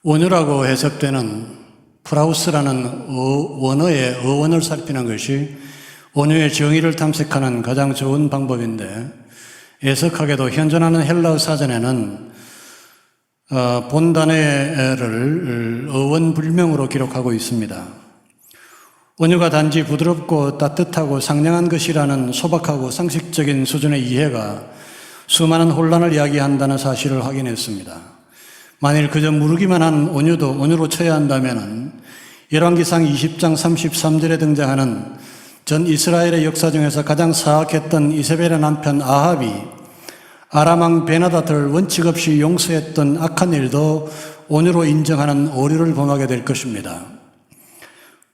온유라고 해석되는 프라우스라는 원어의 어원을 살피는 것이 온유의 정의를 탐색하는 가장 좋은 방법인데, 애석하게도 현존하는 헬라어 사전에는 본 단어를 어원불명으로 기록하고 있습니다. 온유가 단지 부드럽고 따뜻하고 상냥한 것이라는 소박하고 상식적인 수준의 이해가 수많은 혼란을 이야기한다는 사실을 확인했습니다. 만일 그저 무르기만 한 온유도 온유로 쳐야 한다면 열왕기상 20장 33절에 등장하는 전 이스라엘의 역사 중에서 가장 사악했던 이세벨의 남편 아합이 아람 왕 베나다트를 원칙 없이 용서했던 악한 일도 온유로 인정하는 오류를 범하게 될 것입니다.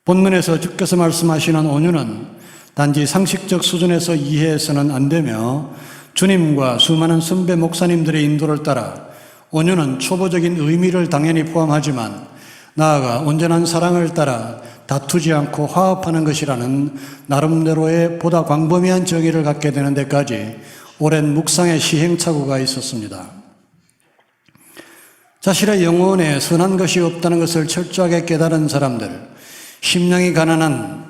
본문에서 주께서 말씀하시는 온유는 단지 상식적 수준에서 이해해서는 안 되며, 주님과 수많은 선배 목사님들의 인도를 따라 온유는 초보적인 의미를 당연히 포함하지만 나아가 온전한 사랑을 따라 다투지 않고 화합하는 것이라는 나름대로의 보다 광범위한 정의를 갖게 되는 데까지 오랜 묵상의 시행착오가 있었습니다. 자신의 영혼에 선한 것이 없다는 것을 철저하게 깨달은 사람들, 심령이 가난한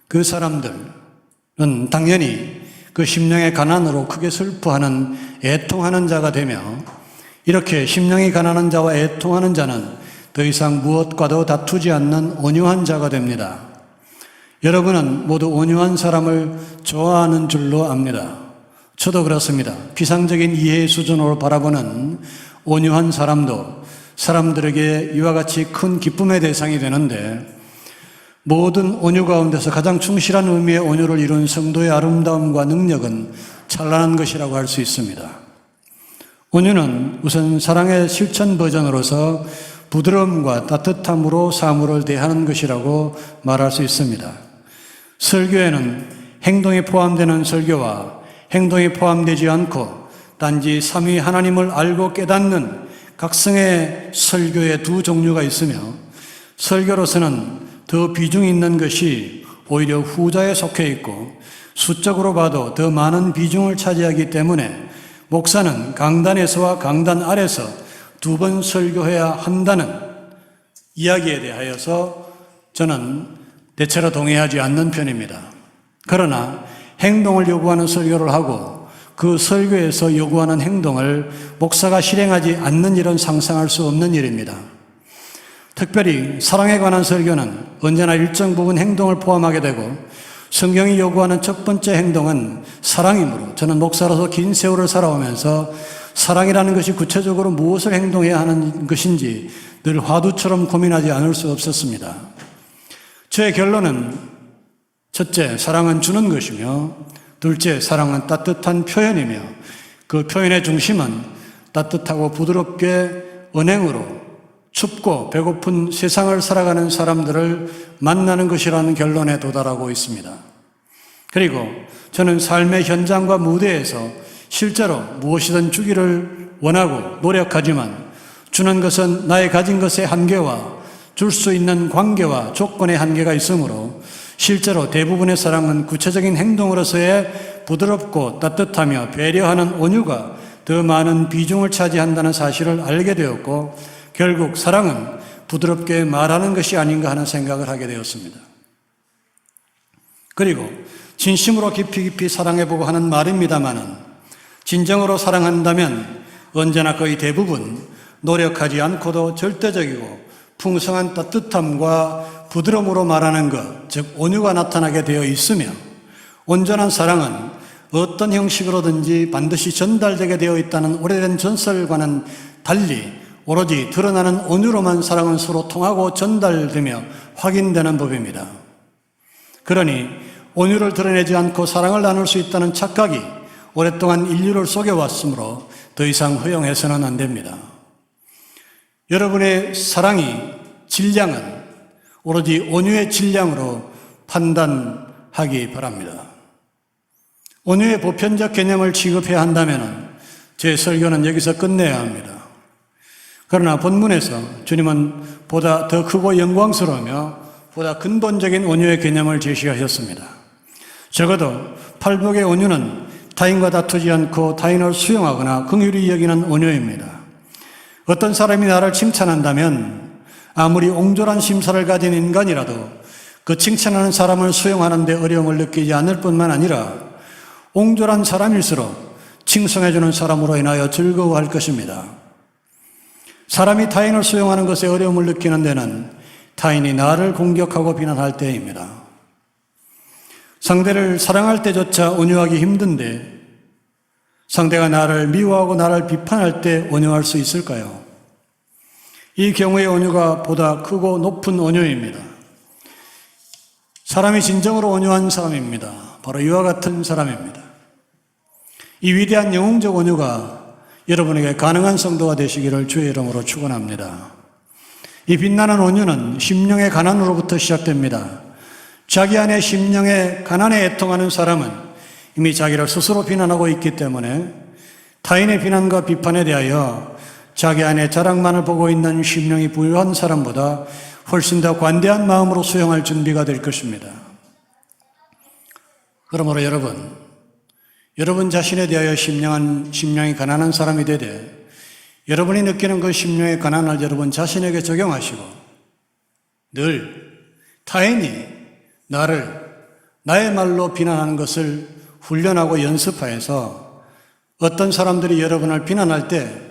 그 사람들은 당연히 그 심령의 가난으로 크게 슬퍼하는 애통하는 자가 되며, 이렇게 심령이 가난한 자와 애통하는 자는 더 이상 무엇과도 다투지 않는 온유한 자가 됩니다. 여러분은 모두 온유한 사람을 좋아하는 줄로 압니다. 저도 그렇습니다. 피상적인 이해의 수준으로 바라보는 온유한 사람도 사람들에게 이와 같이 큰 기쁨의 대상이 되는데, 모든 온유 가운데서 가장 충실한 의미의 온유를 이룬 성도의 아름다움과 능력은 찬란한 것이라고 할 수 있습니다. 온유는 우선 사랑의 실천 버전으로서 부드러움과 따뜻함으로 사물을 대하는 것이라고 말할 수 있습니다. 설교에는 행동이 포함되는 설교와 행동이 포함되지 않고 단지 삼위 하나님을 알고 깨닫는 각성의 설교의 두 종류가 있으며, 설교로서는 더 비중 있는 것이 오히려 후자에 속해 있고 수적으로 봐도 더 많은 비중을 차지하기 때문에 목사는 강단에서와 강단 아래서 두 번 설교해야 한다는 이야기에 대하여서 저는 대체로 동의하지 않는 편입니다. 그러나 행동을 요구하는 설교를 하고 그 설교에서 요구하는 행동을 목사가 실행하지 않는 일은 상상할 수 없는 일입니다. 특별히 사랑에 관한 설교는 언제나 일정 부분 행동을 포함하게 되고, 성경이 요구하는 첫 번째 행동은 사랑이므로 저는 목사로서 긴 세월을 살아오면서 사랑이라는 것이 구체적으로 무엇을 행동해야 하는 것인지 늘 화두처럼 고민하지 않을 수 없었습니다. 저의 결론은 첫째, 사랑은 주는 것이며, 둘째, 사랑은 따뜻한 표현이며, 그 표현의 중심은 따뜻하고 부드럽게 언행으로 춥고 배고픈 세상을 살아가는 사람들을 만나는 것이라는 결론에 도달하고 있습니다. 그리고 저는 삶의 현장과 무대에서 실제로 무엇이든 주기를 원하고 노력하지만, 주는 것은 나의 가진 것의 한계와 줄 수 있는 관계와 조건의 한계가 있으므로 실제로 대부분의 사랑은 구체적인 행동으로서의 부드럽고 따뜻하며 배려하는 온유가 더 많은 비중을 차지한다는 사실을 알게 되었고, 결국 사랑은 부드럽게 말하는 것이 아닌가 하는 생각을 하게 되었습니다. 그리고 진심으로 깊이 사랑해보고 하는 말입니다마는, 진정으로 사랑한다면 언제나 거의 대부분 노력하지 않고도 절대적이고 풍성한 따뜻함과 부드러움으로 말하는 것, 즉 온유가 나타나게 되어 있으며, 온전한 사랑은 어떤 형식으로든지 반드시 전달되게 되어 있다는 오래된 전설과는 달리 오로지 드러나는 온유로만 사랑은 서로 통하고 전달되며 확인되는 법입니다. 그러니 온유를 드러내지 않고 사랑을 나눌 수 있다는 착각이 오랫동안 인류를 속여왔으므로 더 이상 허용해서는 안 됩니다. 여러분의 사랑이 질량은 오로지 온유의 질량으로 판단하기 바랍니다. 온유의 보편적 개념을 취급해야 한다면 제 설교는 여기서 끝내야 합니다. 그러나 본문에서 주님은 보다 더 크고 영광스러우며 보다 근본적인 온유의 개념을 제시하셨습니다. 적어도 팔복의 온유는 타인과 다투지 않고 타인을 수용하거나 긍휼히 여기는 온유입니다. 어떤 사람이 나를 칭찬한다면 아무리 옹졸한 심사를 가진 인간이라도 그 칭찬하는 사람을 수용하는 데 어려움을 느끼지 않을 뿐만 아니라 옹졸한 사람일수록 칭송해주는 사람으로 인하여 즐거워할 것입니다. 사람이 타인을 수용하는 것에 어려움을 느끼는 데는 타인이 나를 공격하고 비난할 때입니다. 상대를 사랑할 때조차 온유하기 힘든데 상대가 나를 미워하고 나를 비판할 때 온유할 수 있을까요? 이 경우의 온유가 보다 크고 높은 온유입니다. 사람이 진정으로 온유한 사람입니다. 바로 이와 같은 사람입니다. 이 위대한 영웅적 온유가 여러분에게 가능한 성도가 되시기를 주의 이름으로 축원합니다. 이 빛나는 온유는 심령의 가난으로부터 시작됩니다. 자기 안에 심령의 가난에 애통하는 사람은 이미 자기를 스스로 비난하고 있기 때문에 타인의 비난과 비판에 대하여 자기 안에 자랑만을 보고 있는 심령이 부유한 사람보다 훨씬 더 관대한 마음으로 수용할 준비가 될 것입니다. 그러므로 여러분 자신에 대하여 심령이 가난한 사람이 되되 여러분이 느끼는 그 심령의 가난을 여러분 자신에게 적용하시고 늘 타인이 나의 말로 비난하는 것을 훈련하고 연습하여서 어떤 사람들이 여러분을 비난할 때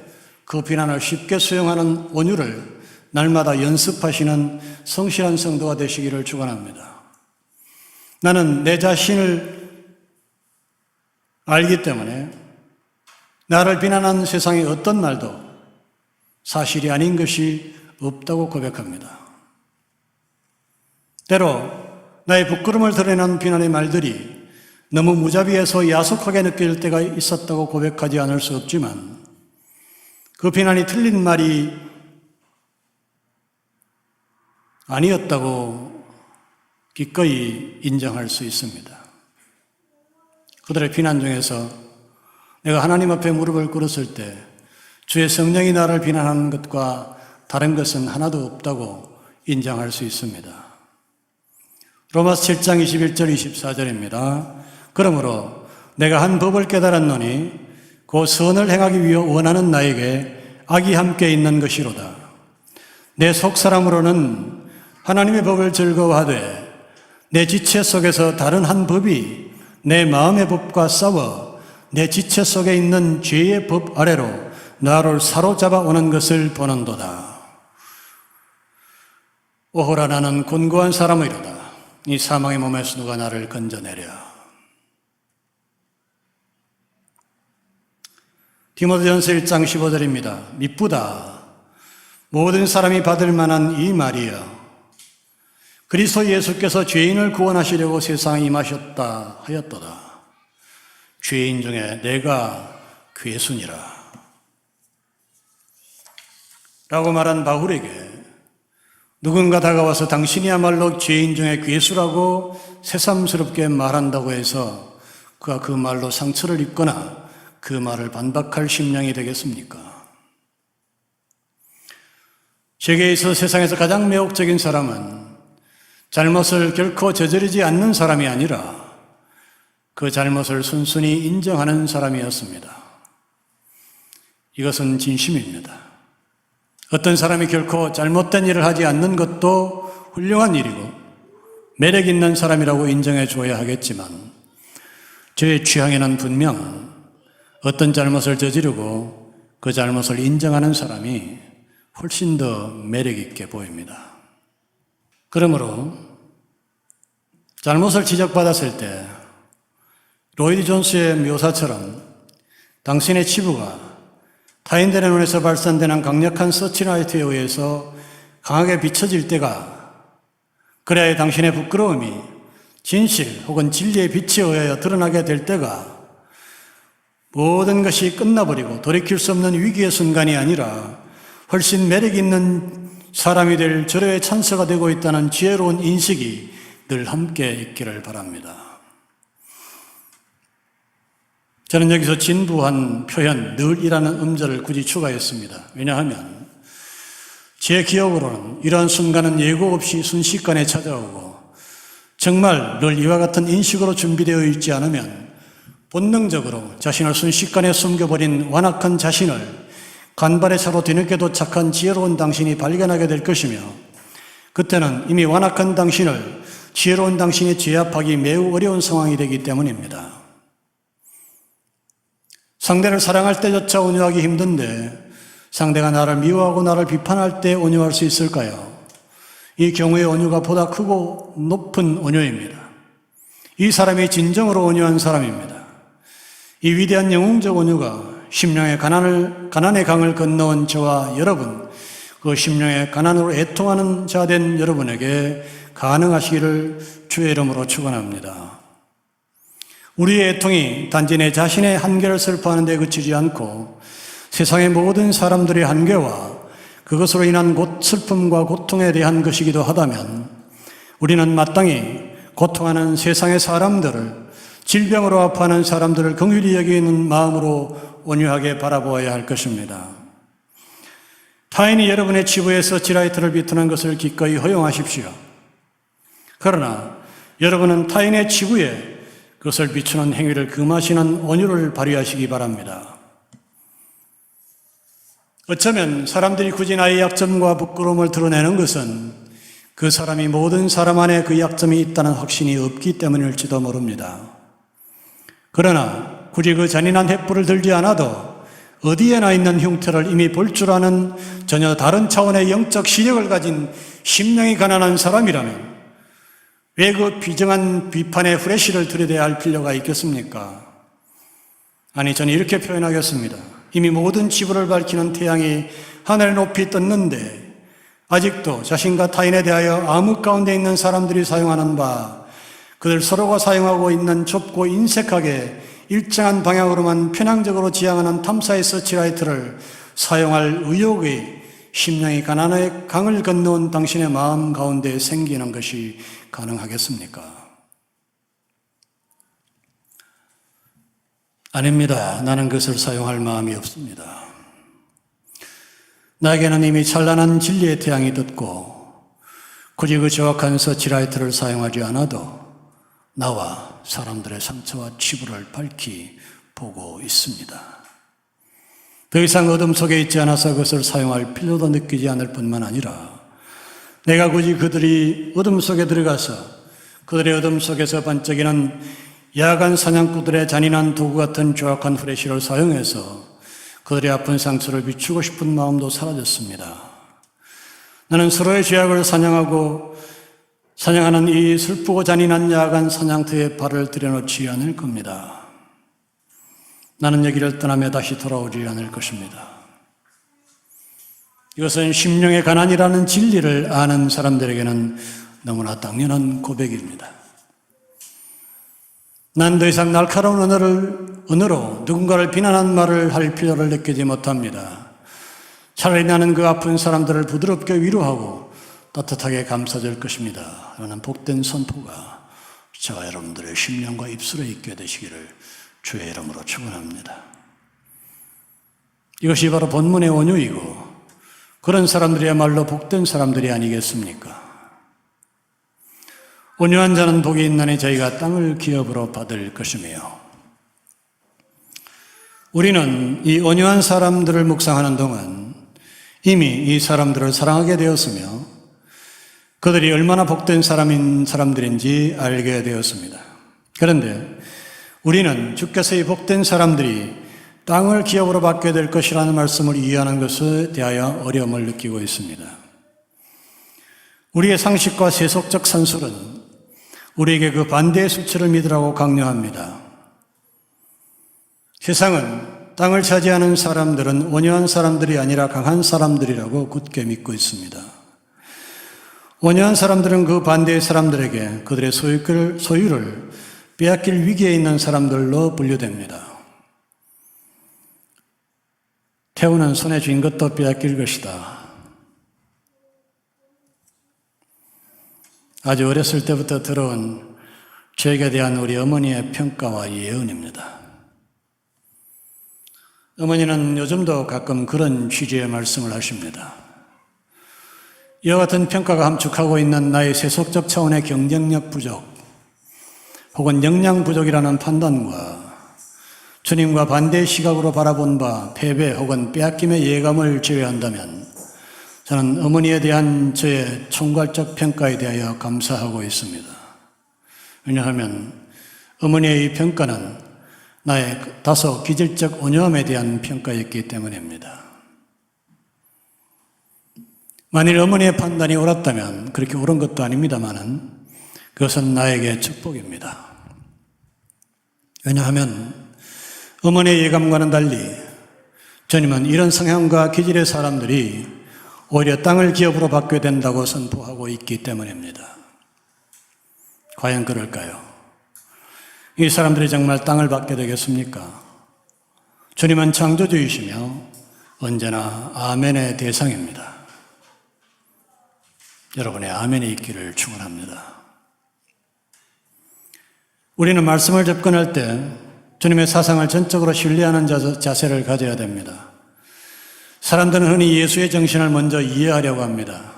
그 비난을 쉽게 수용하는 온유를 날마다 연습하시는 성실한 성도가 되시기를 축원합니다. 나는 내 자신을 알기 때문에 나를 비난한 세상의 어떤 말도 사실이 아닌 것이 없다고 고백합니다. 때로 나의 부끄러움을 드러내는 비난의 말들이 너무 무자비해서 야속하게 느낄 때가 있었다고 고백하지 않을 수 없지만 그 비난이 틀린 말이 아니었다고 기꺼이 인정할 수 있습니다. 그들의 비난 중에서 내가 하나님 앞에 무릎을 꿇었을 때 주의 성령이 나를 비난하는 것과 다른 것은 하나도 없다고 인정할 수 있습니다. 로마서 7장 21절 24절입니다. 그러므로 내가 한 법을 깨달았노니 그 선을 행하기 위해 원하는 나에게 악이 함께 있는 것이로다. 내 속사람으로는 하나님의 법을 즐거워하되 내 지체 속에서 다른 한 법이 내 마음의 법과 싸워 내 지체 속에 있는 죄의 법 아래로 나를 사로잡아 오는 것을 보는도다. 오호라 나는 곤고한 사람이로다. 이 사망의 몸에서 누가 나를 건져내랴. 디모데전서 1장 15절입니다. 미쁘다. 모든 사람이 받을 만한 이 말이여. 그리스도 예수께서 죄인을 구원하시려고 세상에 임하셨다 하였도다. 죄인 중에 내가 괴순이라. 라고 말한 바울에게 누군가 다가와서 당신이야말로 죄인 중에 괴수라고 새삼스럽게 말한다고 해서 그가 그 말로 상처를 입거나 그 말을 반박할 심령이 되겠습니까? 세계에 있어 세상에서 가장 매혹적인 사람은 잘못을 결코 저지르지 않는 사람이 아니라 그 잘못을 순순히 인정하는 사람이었습니다. 이것은 진심입니다. 어떤 사람이 결코 잘못된 일을 하지 않는 것도 훌륭한 일이고 매력 있는 사람이라고 인정해 줘야 하겠지만 저의 취향에는 분명 어떤 잘못을 저지르고 그 잘못을 인정하는 사람이 훨씬 더 매력 있게 보입니다. 그러므로 잘못을 지적받았을 때 로이드 존스의 묘사처럼 당신의 치부가 타인들의 눈에서 발산되는 강력한 서치라이트에 의해서 강하게 비춰질 때가 그래야 당신의 부끄러움이 진실 혹은 진리의 빛에 의하여 드러나게 될 때가 모든 것이 끝나버리고 돌이킬 수 없는 위기의 순간이 아니라 훨씬 매력 있는 사람이 될 절호의 찬스가 되고 있다는 지혜로운 인식이 늘 함께 있기를 바랍니다. 저는 여기서 진부한 표현 늘이라는 음절을 굳이 추가했습니다. 왜냐하면 제 기억으로는 이러한 순간은 예고 없이 순식간에 찾아오고 정말 늘 이와 같은 인식으로 준비되어 있지 않으면 본능적으로 자신을 순식간에 숨겨버린 완악한 자신을 간발의 차로 뒤늦게 도착한 지혜로운 당신이 발견하게 될 것이며 그때는 이미 완악한 당신을 지혜로운 당신이 제압하기 매우 어려운 상황이 되기 때문입니다. 상대를 사랑할 때조차 온유하기 힘든데 상대가 나를 미워하고 나를 비판할 때 온유할 수 있을까요? 이 경우의 온유가 보다 크고 높은 온유입니다. 이 사람이 진정으로 온유한 사람입니다. 이 위대한 영웅적 온유가 심령의 가난의 강을 건너온 저와 여러분, 그 심령의 가난으로 애통하는 자 된 여러분에게 가능하시기를 주의 이름으로 축원합니다. 우리의 애통이 단지 내 자신의 한계를 슬퍼하는 데 그치지 않고 세상의 모든 사람들의 한계와 그것으로 인한 슬픔과 고통에 대한 것이기도 하다면 우리는 마땅히 고통하는 세상의 사람들을, 질병으로 아파하는 사람들을 긍휼히 여기는 마음으로 온유하게 바라보아야 할 것입니다. 타인이 여러분의 치부에 서치라이트를 비트는 것을 기꺼이 허용하십시오. 그러나 여러분은 타인의 치부에 그것을 비추는 행위를 금하시는 온유를 발휘하시기 바랍니다. 어쩌면 사람들이 굳이 나의 약점과 부끄러움을 드러내는 것은 그 사람이 모든 사람 안에 그 약점이 있다는 확신이 없기 때문일지도 모릅니다. 그러나 굳이 그 잔인한 횃불을 들지 않아도 어디에나 있는 흉터를 이미 볼 줄 아는 전혀 다른 차원의 영적 시력을 가진 심령이 가난한 사람이라면 왜 그 비정한 비판의 후레쉬를 들여대야 할 필요가 있겠습니까? 아니, 저는 이렇게 표현하겠습니다. 이미 모든 치부를 밝히는 태양이 하늘 높이 떴는데 아직도 자신과 타인에 대하여 암흑 가운데 있는 사람들이 사용하는 바, 그들 서로가 사용하고 있는 좁고 인색하게 일정한 방향으로만 편향적으로 지향하는 탐사의 서치라이트를 사용할 의욕의 심령이 가난의 강을 건너온 당신의 마음 가운데 생기는 것이 가능하겠습니까? 아닙니다. 나는 그것을 사용할 마음이 없습니다. 나에게는 이미 찬란한 진리의 태양이 떴고 굳이 그 정확한 서치라이트를 사용하지 않아도 나와 사람들의 상처와 치부를 밝히 보고 있습니다. 더 이상 어둠 속에 있지 않아서 그것을 사용할 필요도 느끼지 않을 뿐만 아니라 내가 굳이 그들이 어둠 속에 들어가서 그들의 어둠 속에서 반짝이는 야간 사냥꾼들의 잔인한 도구 같은 조악한 후레쉬를 사용해서 그들의 아픈 상처를 비추고 싶은 마음도 사라졌습니다. 나는 서로의 죄악을 사냥하는 이 슬프고 잔인한 야간 사냥터에 발을 들여놓지 않을 겁니다. 나는 여기를 떠나며 다시 돌아오지 않을 것입니다. 이것은 심령의 가난이라는 진리를 아는 사람들에게는 너무나 당연한 고백입니다. 난 더 이상 날카로운 언어로 누군가를 비난한 말을 할 필요를 느끼지 못합니다. 차라리 나는 그 아픈 사람들을 부드럽게 위로하고 따뜻하게 감싸줄 것입니다. 라는 복된 선포가 저와 여러분들의 심령과 입술에 있게 되시기를 주의 이름으로 축원합니다. 이것이 바로 본문의 온유이고 그런 사람들이야말로 복된 사람들이 아니겠습니까? 온유한 자는 복이 있나니 저희가 땅을 기업으로 받을 것이며, 우리는 이 온유한 사람들을 묵상하는 동안 이미 이 사람들을 사랑하게 되었으며 그들이 얼마나 복된 사람들인지 알게 되었습니다. 그런데 우리는 주께서 이 복된 사람들이 땅을 기업으로 받게 될 것이라는 말씀을 이해하는 것에 대하여 어려움을 느끼고 있습니다. 우리의 상식과 세속적 산술은 우리에게 그 반대의 수치를 믿으라고 강요합니다. 세상은 땅을 차지하는 사람들은 온유한 사람들이 아니라 강한 사람들이라고 굳게 믿고 있습니다. 온유한 사람들은 그 반대의 사람들에게 그들의 소유를 빼앗길 위기에 있는 사람들로 분류됩니다. 태우는 손에 쥔 것도 빼앗길 것이다. 아주 어렸을 때부터 들어온 죄에 대한 우리 어머니의 평가와 예언입니다. 어머니는 요즘도 가끔 그런 취지의 말씀을 하십니다. 이와 같은 평가가 함축하고 있는 나의 세속적 차원의 경쟁력 부족 혹은 역량 부족이라는 판단과 주님과 반대의 시각으로 바라본 바 패배 혹은 빼앗김의 예감을 제외한다면 저는 어머니에 대한 저의 총괄적 평가에 대하여 감사하고 있습니다. 왜냐하면 어머니의 이 평가는 나의 다소 기질적 온유함에 대한 평가였기 때문입니다. 만일 어머니의 판단이 옳았다면 그렇게 옳은 것도 아닙니다만은 그것은 나에게 축복입니다. 왜냐하면 어머니의 예감과는 달리 주님은 이런 성향과 기질의 사람들이 오히려 땅을 기업으로 받게 된다고 선포하고 있기 때문입니다. 과연 그럴까요? 이 사람들이 정말 땅을 받게 되겠습니까? 주님은 창조주이시며 언제나 아멘의 대상입니다. 여러분의 아멘이 있기를 축원합니다. 우리는 말씀을 접근할 때 주님의 사상을 전적으로 신뢰하는 자세를 가져야 됩니다. 사람들은 흔히 예수의 정신을 먼저 이해하려고 합니다.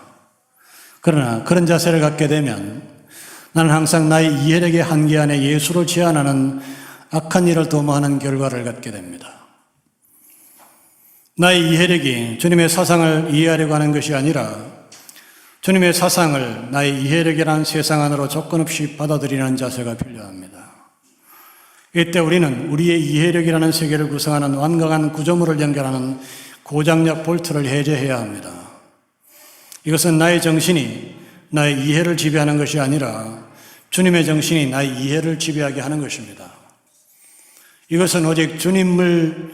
그러나 그런 자세를 갖게 되면 나는 항상 나의 이해력의 한계 안에 예수를 제한하는 악한 일을 도모하는 결과를 갖게 됩니다. 나의 이해력이 주님의 사상을 이해하려고 하는 것이 아니라 주님의 사상을 나의 이해력이라는 세상 안으로 조건 없이 받아들이는 자세가 필요합니다. 이때 우리는 우리의 이해력이라는 세계를 구성하는 완강한 구조물을 연결하는 고장력 볼트를 해제해야 합니다. 이것은 나의 정신이 나의 이해를 지배하는 것이 아니라 주님의 정신이 나의 이해를 지배하게 하는 것입니다. 이것은 오직 주님을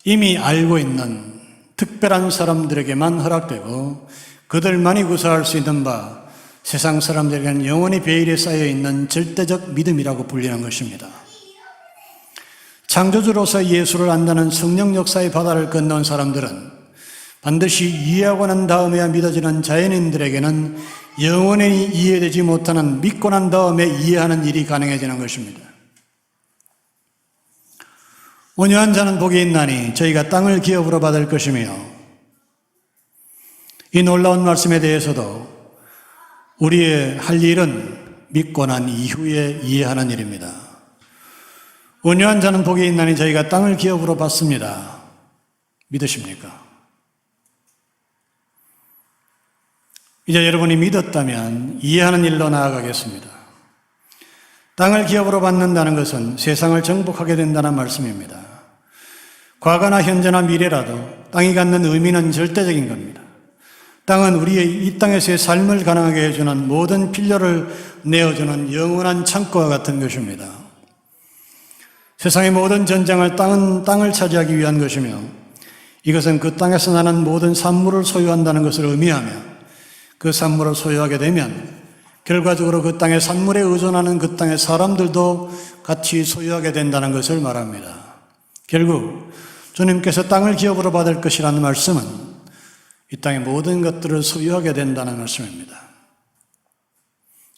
이미 알고 있는 특별한 사람들에게만 허락되고 그들만이 구사할 수 있는 바 세상 사람들에게는 영원히 베일에 쌓여 있는 절대적 믿음이라고 불리는 것입니다. 창조주로서 예수를 안다는 성령 역사의 바다를 건너온 사람들은 반드시 이해하고 난 다음에야 믿어지는 자연인들에게는 영원히 이해되지 못하는 믿고 난 다음에 이해하는 일이 가능해지는 것입니다. 온유한 자는 복이 있나니 저희가 땅을 기업으로 받을 것이며, 이 놀라운 말씀에 대해서도 우리의 할 일은 믿고 난 이후에 이해하는 일입니다. 온유한 자는 복이 있나니 저희가 땅을 기업으로 받습니다. 믿으십니까? 이제 여러분이 믿었다면 이해하는 일로 나아가겠습니다. 땅을 기업으로 받는다는 것은 세상을 정복하게 된다는 말씀입니다. 과거나 현재나 미래라도 땅이 갖는 의미는 절대적인 겁니다. 땅은 우리의 이 땅에서의 삶을 가능하게 해주는 모든 필요를 내어주는 영원한 창고와 같은 것입니다. 세상의 모든 전쟁을 땅을 차지하기 위한 것이며, 이것은 그 땅에서 나는 모든 산물을 소유한다는 것을 의미하며, 그 산물을 소유하게 되면 결과적으로 그 땅의 산물에 의존하는 그 땅의 사람들도 같이 소유하게 된다는 것을 말합니다. 결국 주님께서 땅을 기업으로 받을 것이라는 말씀은 이 땅의 모든 것들을 소유하게 된다는 말씀입니다.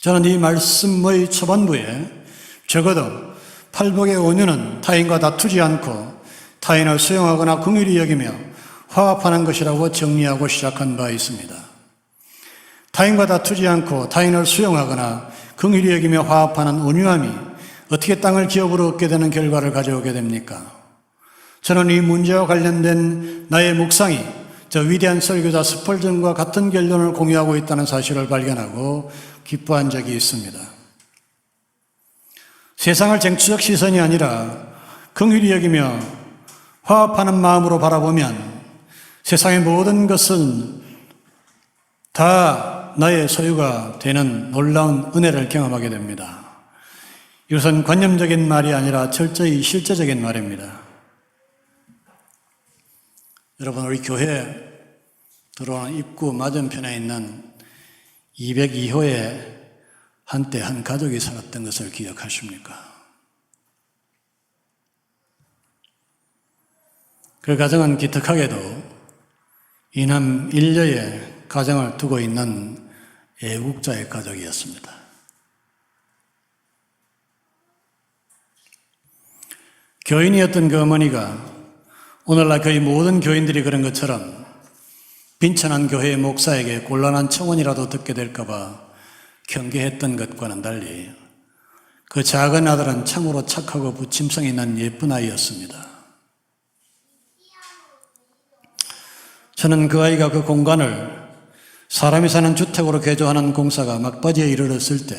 저는 이 말씀의 초반부에 적어도 팔복의 온유는 타인과 다투지 않고 타인을 수용하거나 긍휼히 여기며 화합하는 것이라고 정리하고 시작한 바 있습니다. 타인과 다투지 않고 타인을 수용하거나 긍휼히 여기며 화합하는 온유함이 어떻게 땅을 기업으로 얻게 되는 결과를 가져오게 됩니까? 저는 이 문제와 관련된 나의 묵상이 저 위대한 설교자 스펄전과 같은 결론을 공유하고 있다는 사실을 발견하고 기뻐한 적이 있습니다. 세상을 쟁취적 시선이 아니라 긍휼히 여기며 화합하는 마음으로 바라보면 세상의 모든 것은 다 나의 소유가 되는 놀라운 은혜를 경험하게 됩니다. 이것은 관념적인 말이 아니라 철저히 실제적인 말입니다. 여러분, 우리 교회 들어오는 입구 맞은편에 있는 202호에 한때 한 가족이 살았던 것을 기억하십니까? 그 가정은 기특하게도 이남 일녀의 가정을 두고 있는 애국자의 가족이었습니다. 교인이었던 그 어머니가 오늘날 거의 모든 교인들이 그런 것처럼 빈천한 교회의 목사에게 곤란한 청원이라도 듣게 될까 봐 경계했던 것과는 달리 그 작은 아들은 참으로 착하고 부침성이 있는 예쁜 아이였습니다. 저는 그 아이가 그 공간을 사람이 사는 주택으로 개조하는 공사가 막바지에 이르렀을 때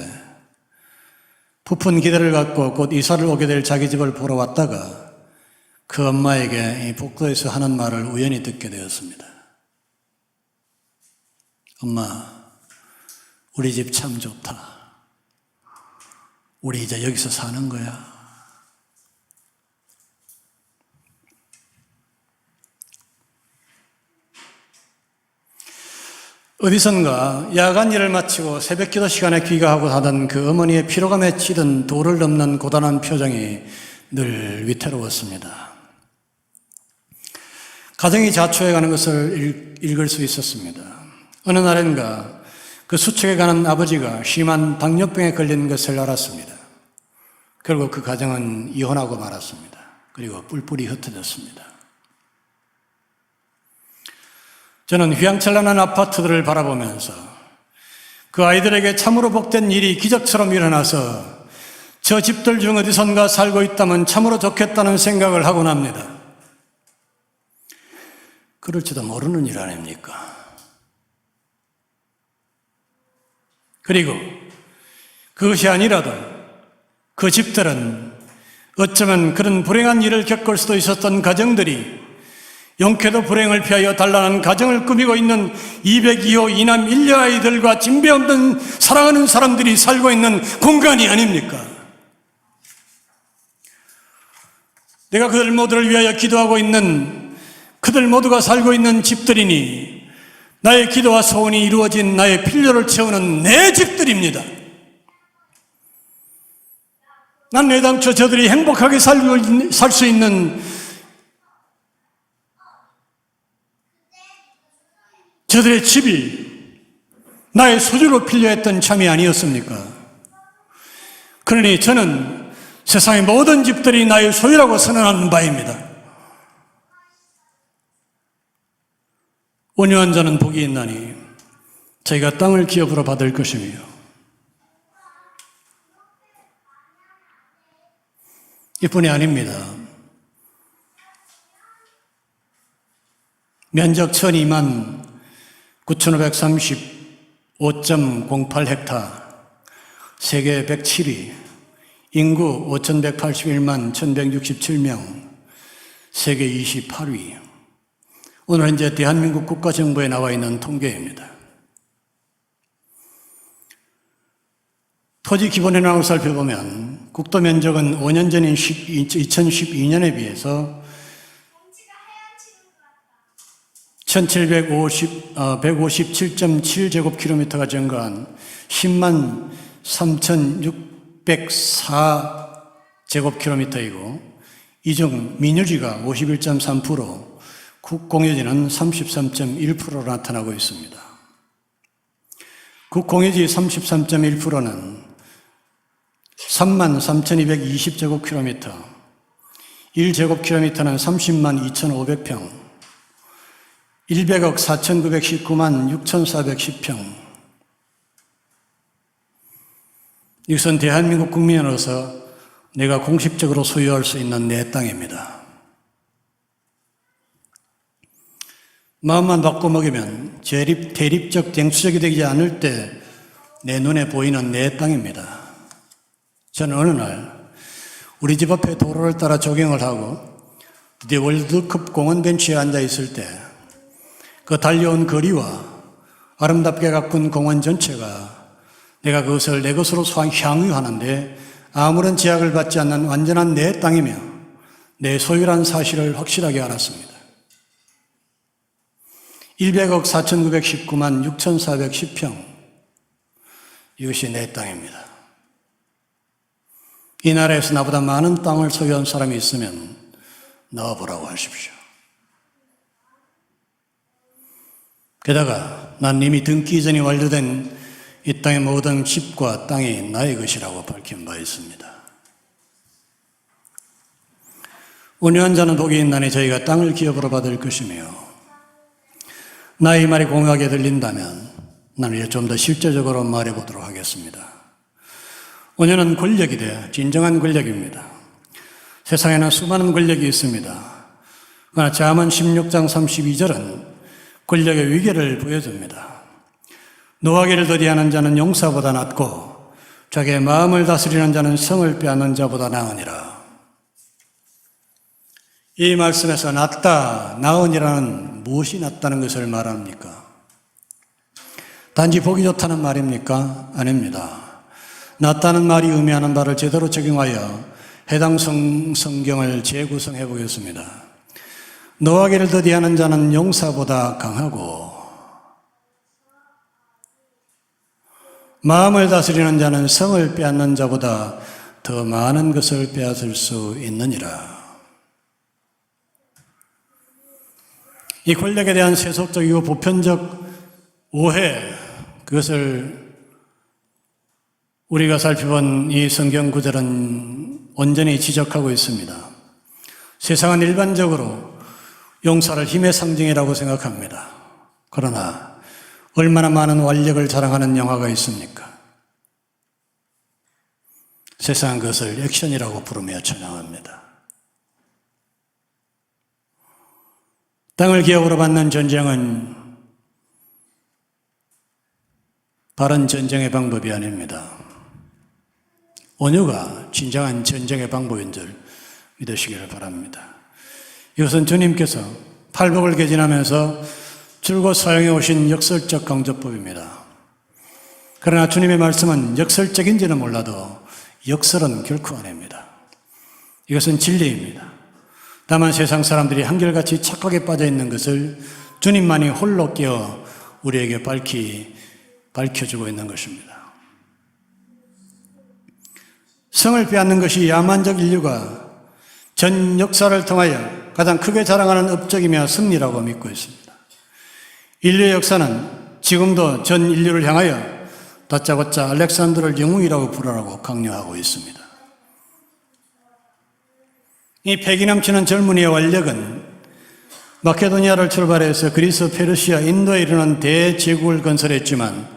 부푼 기대를 갖고 곧 이사를 오게 될 자기 집을 보러 왔다가 그 엄마에게 이 복도에서 하는 말을 우연히 듣게 되었습니다. 엄마, 우리 집 참 좋다. 우리 이제 여기서 사는 거야. 어디선가 야간 일을 마치고 새벽 기도 시간에 귀가하고 하던 그 어머니의 피로감에 치든 도를 넘는 고단한 표정이 늘 위태로웠습니다. 가정이 자초해가는 것을 읽을 수 있었습니다. 어느 날인가 그 수척에 가는 아버지가 심한 당뇨병에 걸린 것을 알았습니다. 결국 그 가정은 이혼하고 말았습니다. 그리고 뿔뿔이 흩어졌습니다. 저는 휘황찬란한 아파트들을 바라보면서 그 아이들에게 참으로 복된 일이 기적처럼 일어나서 저 집들 중 어디선가 살고 있다면 참으로 좋겠다는 생각을 하곤 합니다. 그럴지도 모르는 일 아닙니까? 그리고 그것이 아니라도 그 집들은 어쩌면 그런 불행한 일을 겪을 수도 있었던 가정들이 용케도 불행을 피하여 단란한 가정을 꾸미고 있는 202호 이남 1녀 아이들과 진배 없는 사랑하는 사람들이 살고 있는 공간이 아닙니까? 내가 그들 모두를 위하여 기도하고 있는 그들 모두가 살고 있는 집들이니 나의 기도와 소원이 이루어진 나의 필요를 채우는 내 집들입니다. 난 애당초 저들이 행복하게 살 수 있는 저들의 집이 나의 소유로 필요했던 참이 아니었습니까? 그러니 저는 세상의 모든 집들이 나의 소유라고 선언하는 바입니다. 온유한 자는 복이 있나니 저희가 땅을 기업으로 받을 것이며 이뿐이 아닙니다. 면적 12만 9,535.08헥타, 세계 107위, 인구 5,181만 1,167명, 세계 28위. 오늘 현재 대한민국 국가정보에 나와 있는 통계입니다. 토지 기본현황을 살펴보면 국토 면적은 5년 전인 2012년에 비해서 157.7제곱킬로미터가 증가한 10만 3,604제곱킬로미터이고 이 중 민유지가 51.3%, 국공유지는 33.1%로 나타나고 있습니다. 국공유지 33.1%는 33,220제곱킬로미터, 1제곱킬로미터는 30만 2,500평, 100억 4,919만 6,410평. 이것은 대한민국 국민으로서 내가 공식적으로 소유할 수 있는 내 땅입니다. 마음만 바꿔먹으면 대립적 쟁수적이 되지 않을 때 내 눈에 보이는 내 땅입니다. 저는 어느 날 우리 집 앞에 도로를 따라 조경을 하고 드디어 월드컵 공원 벤치에 앉아 있을 때 그 달려온 거리와 아름답게 가꾼 공원 전체가 내가 그것을 내 것으로 향유하는데 아무런 제약을 받지 않는 완전한 내 땅이며 내 소유란 사실을 확실하게 알았습니다. 100억 4,919만 6,410평, 이것이 내 땅입니다. 이 나라에서 나보다 많은 땅을 소유한 사람이 있으면 넣어보라고 하십시오. 게다가 난 이미 등기 이전이 완료된 이 땅의 모든 집과 땅이 나의 것이라고 밝힌 바 있습니다. 온유한 자는 복이 있나니 저희가 땅을 기업으로 받을 것이며, 나의 말이 공유하게 들린다면 나는 좀 더 실제적으로 말해보도록 하겠습니다. 온유는 권력이 돼 진정한 권력입니다. 세상에는 수많은 권력이 있습니다. 그러나 잠언 16장 32절은 권력의 위계를 보여줍니다. 노하기를 더디하는 자는 용사보다 낫고 자기의 마음을 다스리는 자는 성을 빼앗는 자보다 나으니라. 이 말씀에서 낫다, 나으니라는 무엇이 낫다는 것을 말합니까? 단지 보기 좋다는 말입니까? 아닙니다. 낫다는 말이 의미하는 바를 제대로 적용하여 해당 성경을 재구성해 보겠습니다. 노하기를 더디하는 자는 용사보다 강하고 마음을 다스리는 자는 성을 빼앗는 자보다 더 많은 것을 빼앗을 수 있느니라. 이 권력에 대한 세속적이고 보편적 오해, 그것을 우리가 살펴본 이 성경 구절은 온전히 지적하고 있습니다. 세상은 일반적으로 용사를 힘의 상징이라고 생각합니다. 그러나 얼마나 많은 완력을 자랑하는 영화가 있습니까? 세상은 그것을 액션이라고 부르며 찬양합니다. 땅을 기업으로 받는 전쟁은 바른 전쟁의 방법이 아닙니다. 온유가 진정한 전쟁의 방법인 줄 믿으시기를 바랍니다. 이것은 주님께서 팔복을 개진하면서 줄곧 사용해 오신 역설적 강조법입니다. 그러나 주님의 말씀은 역설적인지는 몰라도 역설은 결코 아닙니다. 이것은 진리입니다. 다만 세상 사람들이 한결같이 착각에 빠져 있는 것을 주님만이 홀로 깨어 우리에게 밝혀주고 있는 것입니다. 성을 빼앗는 것이 야만적 인류가 전 역사를 통하여 가장 크게 자랑하는 업적이며 승리라고 믿고 있습니다. 인류의 역사는 지금도 전 인류를 향하여 다짜고짜 알렉산더를 영웅이라고 부르라고 강요하고 있습니다. 이 패기 넘치는 젊은이의 완력은 마케도니아를 출발해서 그리스, 페르시아, 인도에 이르는 대제국을 건설했지만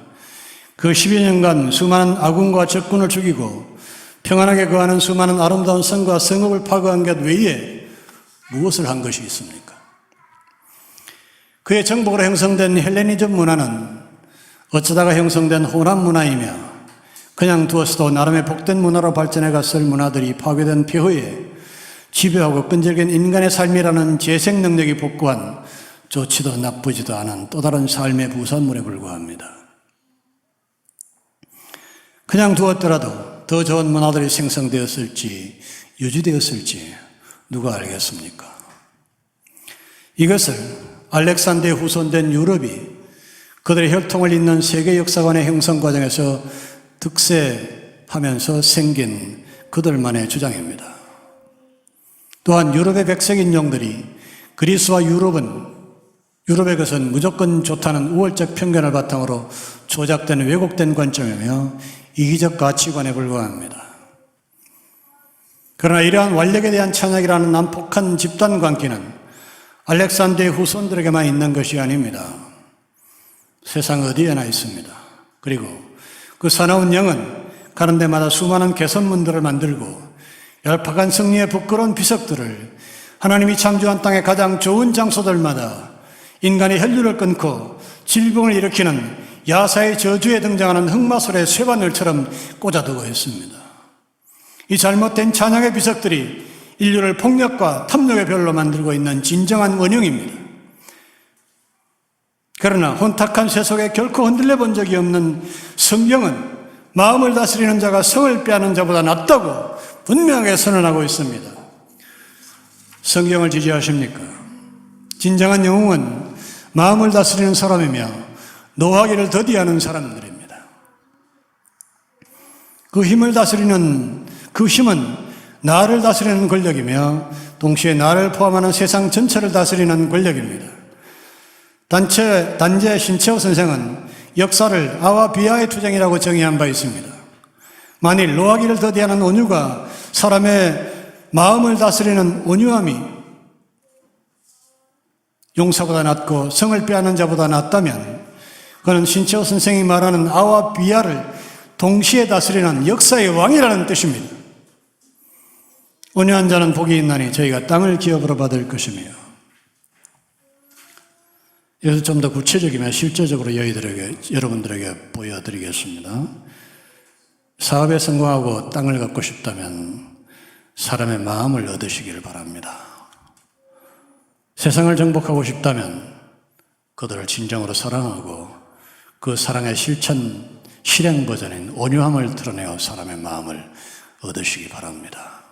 그 10여 년간 수많은 아군과 적군을 죽이고 평안하게 거하는 수많은 아름다운 성과 성읍을 파괴한 것 외에 무엇을 한 것이 있습니까? 그의 정복으로 형성된 헬레니즘 문화는 어쩌다가 형성된 혼합 문화이며 그냥 두었어도 나름의 복된 문화로 발전해 갔을 문화들이 파괴된 폐허에 지배하고 끈질긴 인간의 삶이라는 재생 능력이 복구한 좋지도 나쁘지도 않은 또 다른 삶의 부산물에 불과합니다. 그냥 두었더라도 더 좋은 문화들이 생성되었을지 유지되었을지 누가 알겠습니까? 이것을 알렉산더의 후손된 유럽이 그들의 혈통을 잇는 세계 역사관의 형성 과정에서 득세하면서 생긴 그들만의 주장입니다. 또한 유럽의 백색인종들이 그리스와 유럽의 것은 무조건 좋다는 우월적 편견을 바탕으로 조작된 왜곡된 관점이며 이기적 가치관에 불과합니다. 그러나 이러한 완력에 대한 찬양이라는 난폭한 집단 관계는 알렉산더의 후손들에게만 있는 것이 아닙니다. 세상 어디에나 있습니다. 그리고 그 사나운 영은 가는 데마다 수많은 개선문들을 만들고 얄팍한 승리의 부끄러운 비석들을 하나님이 창조한 땅의 가장 좋은 장소들마다 인간의 혈류를 끊고 질병을 일으키는 야사의 저주에 등장하는 흑마술의 쇠바늘처럼 꽂아두고 있습니다. 이 잘못된 찬양의 비석들이 인류를 폭력과 탐욕의 별로 만들고 있는 진정한 원흉입니다. 그러나 혼탁한 세속에 결코 흔들려 본 적이 없는 성경은 마음을 다스리는 자가 성을 빼앗는 자보다 낫다고 분명하게 선언하고 있습니다. 성경을 지지하십니까? 진정한 영웅은 마음을 다스리는 사람이며 노하기를 더디하는 사람들입니다. 그 힘은 나를 다스리는 권력이며 동시에 나를 포함하는 세상 전체를 다스리는 권력입니다. 단재 신채호 선생은 역사를 아와 비아의 투쟁이라고 정의한 바 있습니다. 만일 노하기를 더디하는 온유가 사람의 마음을 다스리는 온유함이 용사보다 낫고 성을 빼앗는 자보다 낫다면 그는 신채호 선생이 말하는 아와 비아를 동시에 다스리는 역사의 왕이라는 뜻입니다. 온유한 자는 복이 있나니 저희가 땅을 기업으로 받을 것이며, 여기서 좀 더 구체적이면 실제적으로 여러분들에게 보여드리겠습니다. 사업에 성공하고 땅을 갖고 싶다면 사람의 마음을 얻으시기를 바랍니다. 세상을 정복하고 싶다면 그들을 진정으로 사랑하고 그 사랑의 실행 버전인 온유함을 드러내어 사람의 마음을 얻으시기 바랍니다.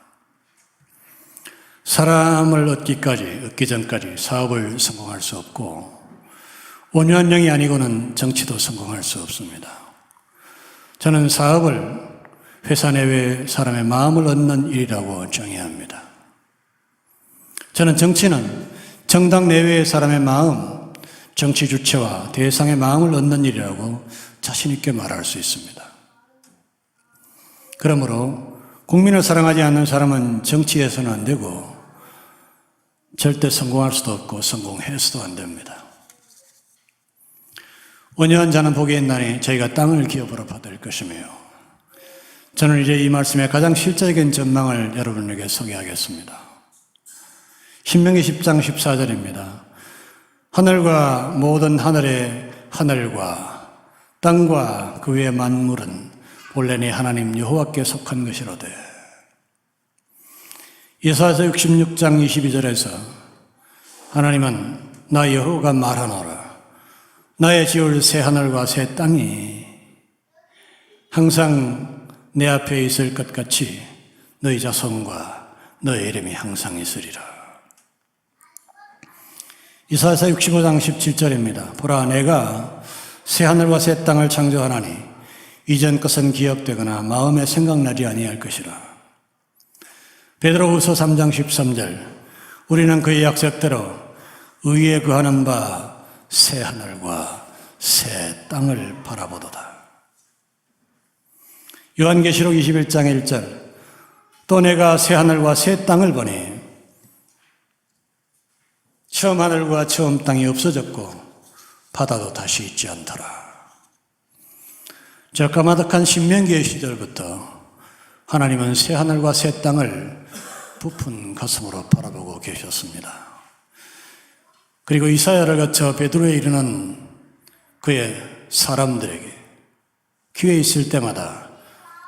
사람을 얻기 전까지 사업을 성공할 수 없고, 온유한 영이 아니고는 정치도 성공할 수 없습니다. 저는 사업을 회사 내외 사람의 마음을 얻는 일이라고 정의합니다. 저는 정치는 정당 내외의 사람의 마음, 정치 주체와 대상의 마음을 얻는 일이라고 자신 있게 말할 수 있습니다. 그러므로 국민을 사랑하지 않는 사람은 정치에서는 안 되고 절대 성공할 수도 없고 성공해서도 안 됩니다. 온유한 자는 복이 있나니 저희가 땅을 기업으로 받을 것이며, 저는 이제 이 말씀의 가장 실제적인 전망을 여러분에게 소개하겠습니다. 신명기 10장 14절입니다. 하늘과 모든 하늘의 하늘과 땅과 그 위의 만물은 본래 네 하나님 여호와께 속한 것이로되. 이사야서 66장 22절에서 하나님은 나 여호와가 말하노라. 나의 지을 새 하늘과 새 땅이 항상 내 앞에 있을 것 같이 너희 자손과 너희 이름이 항상 있으리라. 이사야서 65장 17절입니다. 보라, 내가 새 하늘과 새 땅을 창조하나니 이전 것은 기억되거나 마음에 생각나지 아니할 것이라. 베드로후서 3장 13절, 우리는 그의 약속대로 의에 거하는 바 새 하늘과 새 땅을 바라보도다. 요한계시록 21장 1절, 또 내가 새 하늘과 새 땅을 보니 처음 하늘과 처음 땅이 없어졌고 바다도 다시 있지 않더라. 저 까마득한 신명기의 시절부터 하나님은 새 하늘과 새 땅을 부푼 가슴으로 바라보고 계셨습니다. 그리고 이사야를 거쳐 베드로에 이르는 그의 사람들에게 기회 있을 때마다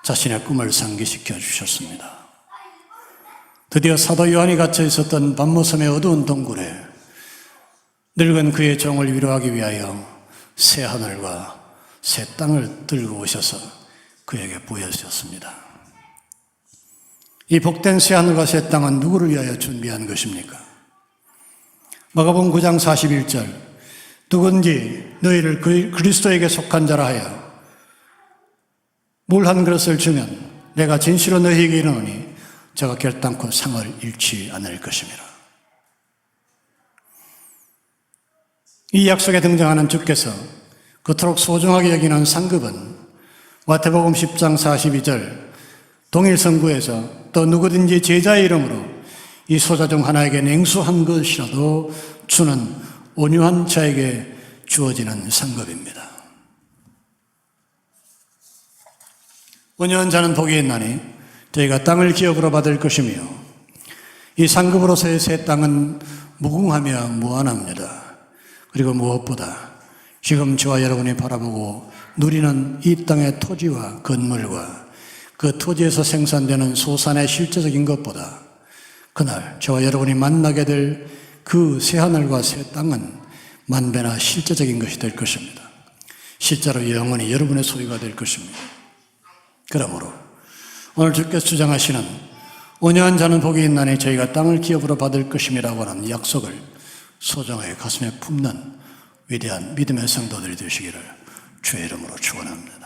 자신의 꿈을 상기시켜 주셨습니다. 드디어 사도 요한이 갇혀 있었던 반모섬의 어두운 동굴에 늙은 그의 종을 위로하기 위하여 새 하늘과 새 땅을 들고 오셔서 그에게 보여주셨습니다. 이 복된 새 하늘과 새 땅은 누구를 위하여 준비한 것입니까? 마가복음 9장 41절, 누군지 너희를 그리스도에게 속한 자라 하여 물 한 그릇을 주면 내가 진실로 너희에게 이르노니 저가 결단코 상을 잃지 않을 것임이라. 이 약속에 등장하는 주께서 그토록 소중하게 여기는 상급은 마태복음 10장 42절, 동일 성구에서 또 누구든지 제자의 이름으로 이 소자 중 하나에게 냉수 한 것이라도 주는 온유한 자에게 주어지는 상급입니다. 온유한 자는 복이 있나니 저희가 땅을 기업으로 받을 것이며, 이 상급으로서의 새 땅은 무궁하며 무한합니다. 그리고 무엇보다 지금 저와 여러분이 바라보고 누리는 이 땅의 토지와 건물과 그 토지에서 생산되는 소산의 실제적인 것보다 그날 저와 여러분이 만나게 될 그 새하늘과 새 땅은 만배나 실제적인 것이 될 것입니다. 실제로 영원히 여러분의 소유가 될 것입니다. 그러므로 오늘 주께서 주장하시는 온유한 자는 복이 있나니 저희가 땅을 기업으로 받을 것임이라고 하는 약속을 소중하게 가슴에 품는 위대한 믿음의 성도들이 되시기를 주의 이름으로 축원합니다.